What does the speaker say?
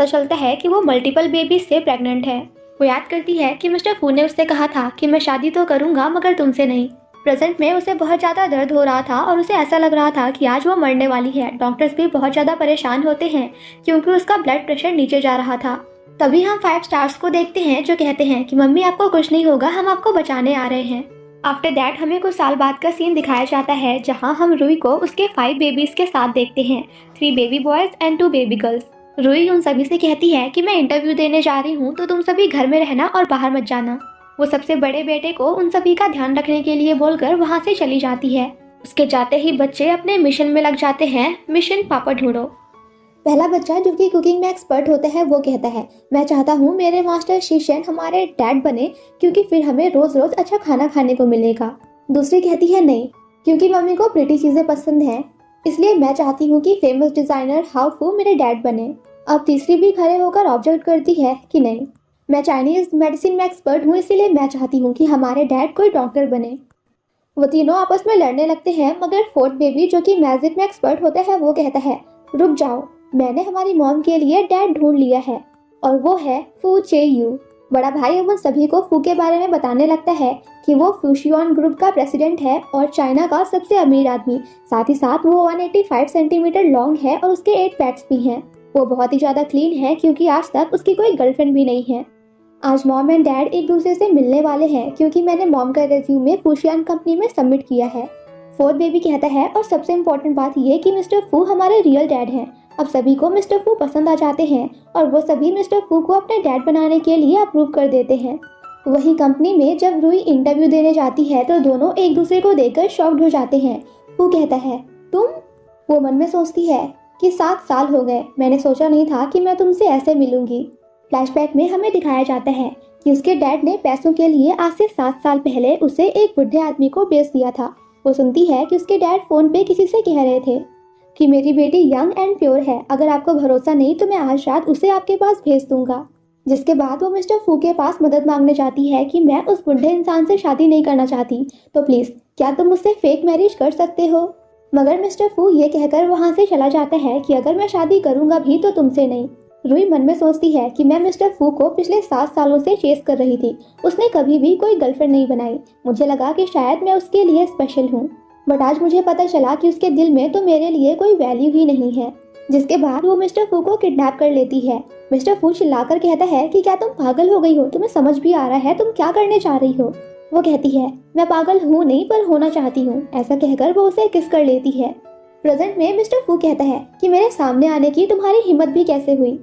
पता चलता है कि वो मल्टीपल बेबी से प्रेग्नेंट है। वो याद करती है कि मिस्टर फू ने उससे कहा था कि मैं शादी तो करूंगा मगर तुमसे नहीं। प्रेजेंट में उसे बहुत ज़्यादा दर्द हो रहा था और उसे ऐसा लग रहा था कि आज वो मरने वाली है। डॉक्टर्स भी बहुत ज़्यादा परेशान होते हैं क्योंकि उसका ब्लड प्रेशर नीचे जा रहा था। तभी हम 5 स्टार्स को देखते हैं जो कहते हैं कि मम्मी आपको कुछ नहीं होगा, हम आपको बचाने आ रहे हैं। आफ्टर दैट हमें कुछ साल बाद का सीन दिखाया जाता है जहां हम रुई को उसके 5 बेबीज के साथ देखते हैं, 3 baby boys and 2 baby girls. रुई उन सभी से कहती है कि मैं इंटरव्यू देने जा रही हूँ तो तुम सभी घर में रहना और बाहर मत जाना। वो सबसे बड़े बेटे को उन सभी का ध्यान रखने के लिए बोलकर वहाँ से चली जाती है। उसके जाते ही बच्चे अपने मिशन में लग जाते हैं, मिशन पापा ढूंढो। पहला बच्चा जो कि कुकिंग में एक्सपर्ट होता है वो कहता है मैं चाहता हूँ मेरे मास्टर शिशन हमारे डैड बने क्योंकि फिर हमें रोज रोज अच्छा खाना खाने को मिलेगा। दूसरी कहती है नहीं, क्योंकि मम्मी को प्रिटी चीजें पसंद हैं, इसलिए मैं चाहती हूँ कि फेमस डिजाइनर हाउ फू मेरे डैड बने। अब तीसरी भी खड़े होकर ऑब्जर्व करती है कि नहीं, मैं चाइनीज मेडिसिन में एक्सपर्ट हूँ इसीलिए मैं चाहती हूँ कि हमारे डैड कोई डॉक्टर बने। वो तीनों आपस में लड़ने लगते हैं मगर फोर्थ बेबी जो कि मैजिक में एक्सपर्ट होता है वो कहता है रुक जाओ, मैंने हमारी मॉम के लिए डैड ढूंढ लिया है और वो है फू चे यू। बड़ा भाई अब उन सभी को फू के बारे में बताने लगता है कि वो फ्यूशियन ग्रुप का प्रेसिडेंट है और चाइना का सबसे अमीर आदमी। साथ ही साथ वो 185 सेंटीमीटर लॉन्ग है और उसके 8 पैट्स भी हैं। वो बहुत ही ज्यादा क्लीन है क्योंकि आज तक उसकी कोई गर्लफ्रेंड भी नहीं है। आज मॉम एंड डैड एक दूसरे से मिलने वाले हैं क्योंकि मैंने मॉम का रेज्यूमे फूशियन कंपनी में सबमिट किया है। फोर्थ बेबी कहता है और सबसे इम्पोर्टेंट बात ये कि मिस्टर फू हमारे रियल डैड हैं। अब सभी को मिस्टर फू पसंद आ जाते हैं और वो सभी मिस्टर फू को अपने डैड बनाने के लिए अप्रूव कर देते हैं। वही कंपनी में जब रुई इंटरव्यू देने जाती है तो दोनों एक दूसरे को देखकर शॉक्ड हो जाते हैं। फू कहता है तुम? वो मन में सोचती है कि 7 साल हो गए, मैंने सोचा नहीं था कि मैं तुमसे ऐसे मिलूंगी। फ्लैशबैक में हमें दिखाया जाता है कि उसके डैड ने पैसों के लिए आज से 7 साल पहले उसे एक बुढ़े आदमी को बेच दिया था। वो सुनती है कि उसके डैड फोन पे किसी से कह रहे थे कि मेरी बेटी यंग एंड प्योर है, अगर आपको भरोसा नहीं तो मैं आज रात उसे आपके पास भेज दूंगा। जिसके बाद वो मिस्टर फू के पास मदद मांगने जाती है कि मैं उस बुढ़े इंसान से शादी नहीं करना चाहती, तो प्लीज क्या तुम मुझसे फेक मैरिज कर सकते हो। मगर मिस्टर फू ये कहकर वहाँ से चला जाता है कि अगर मैं शादी करूंगा भी तो तुमसे नहीं। रुई मन में सोचती है कि मैं मिस्टर फू को पिछले 7 सालों से चेस कर रही थी, उसने कभी भी कोई गर्लफ्रेंड नहीं बनाई, मुझे लगा कि शायद मैं उसके लिए स्पेशल हूँ, बट आज मुझे पता चला कि उसके दिल में तो मेरे लिए कोई वैल्यू ही नहीं है। जिसके बाद वो मिस्टर फू को किडनैप कर लेती है। मिस्टर फू चिल्लाकर कहता है कि क्या तुम पागल हो गई हो, तुम्हें समझ भी आ रहा है तुम क्या करने जा रही हो। वो कहती है मैं पागल हूँ नहीं पर होना चाहती हूँ। ऐसा कहकर वो उसे किस कर लेती है। प्रेजेंट में मिस्टर फू कहता है कि मेरे सामने आने की तुम्हारी हिम्मत भी कैसे हुई।